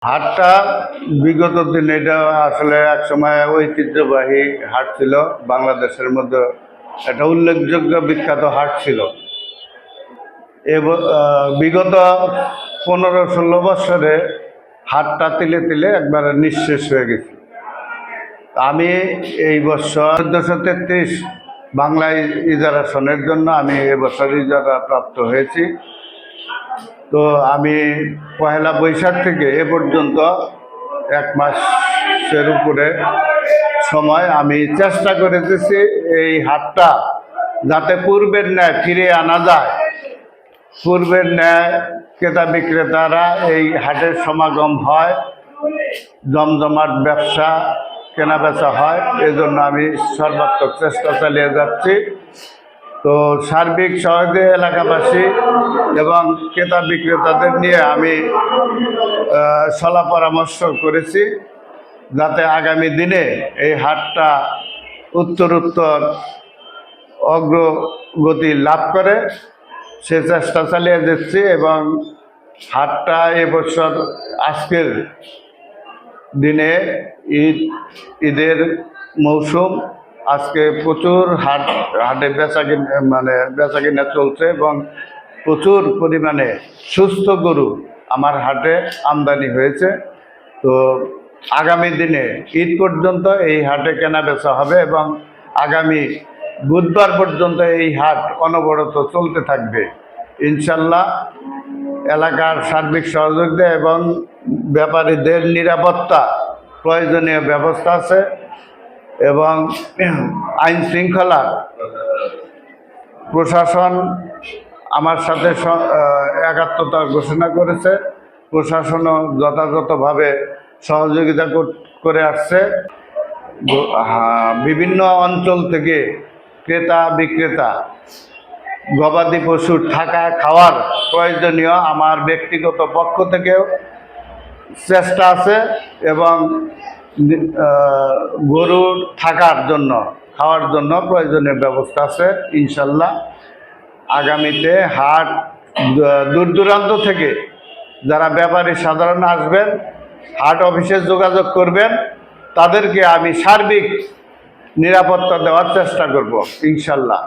হাটটা বিগত দিনে এটা আসলে একসময় ঐতিহ্যবাহী হাট ছিল। বাংলাদেশের মধ্যে একটা উল্লেখযোগ্য বিখ্যাত হাট ছিল। বিগত 15-16 বছরে হাটটা তিলে তিলে একবারে নিঃশেষ হয়ে গেছে। আমি এই বছর 1433 বাংলায় ইজারা সনের জন্য আমি এবছর ইজারা প্রাপ্ত হয়েছি। তো আমি পহেলা বৈশাখ থেকে এ পর্যন্ত 1 মাসের উপরে সময় আমি চেষ্টা করেছি এই হাটটা যাতে পূর্বের ন্যায় ফিরে আনা যায়। পূর্বের ন্যায় ক্রেতা বিক্রেতারা এই হাটের সমাগম হয়, জমজমাট ব্যবসা কেনা বেচা হয়। এজন্য আমি সর্বাত্মক চেষ্টা চালিয়ে যাচ্ছি। তো সার্বিক সহজে এলাকাবাসী এবং ক্রেতা বিক্রেতাদের নিয়ে আমি সলা পরামর্শ করেছি যাতে আগামী দিনে এই হাটটা উত্তরোত্তর অগ্রগতি লাভ করে, সে চেষ্টা চালিয়ে যাচ্ছি। এবং হাটটা এবছর আজকের দিনে ঈদের মৌসুম, আজকে প্রচুর হাটে বেচা কিনা চলছে এবং প্রচুর পরিমাণে সুস্থ গরু আমার হাটে আমদানি হয়েছে। তো আগামী দিনে ঈদ পর্যন্ত এই হাটে কেনা বেচা হবে এবং আগামী বুধবার পর্যন্ত এই হাট অনবরত চলতে থাকবে ইনশাল্লাহ। এলাকার সার্বিক সহযোগিতা এবং ব্যাপারীদের নিরাপত্তা প্রয়োজনীয় ব্যবস্থা আছে এবং আইন শৃঙ্খলা প্রশাসন আমার সাথে একাত্মতা ঘোষণা করেছে। প্রশাসনও যথাযথভাবে সহযোগিতা করে আসছে। বিভিন্ন অঞ্চল থেকে ক্রেতা বিক্রেতা গবাদি পশু থাকা খাওয়ার প্রয়োজনীয় আমার ব্যক্তিগত পক্ষ থেকেও চেষ্টা আছে এবং গরুর থাকার জন্য খাওয়ার জন্য প্রয়োজনীয় ব্যবস্থা আছে ইনশাল্লাহ। আগামীতে হাট দূর দূরান্ত থেকে যারা ব্যাপারী সাধারণ আসবেন, হাট অফিসে যোগাযোগ করবেন, তাদেরকে আমি সার্বিক নিরাপত্তা দেওয়ার চেষ্টা করব ইনশাল্লাহ।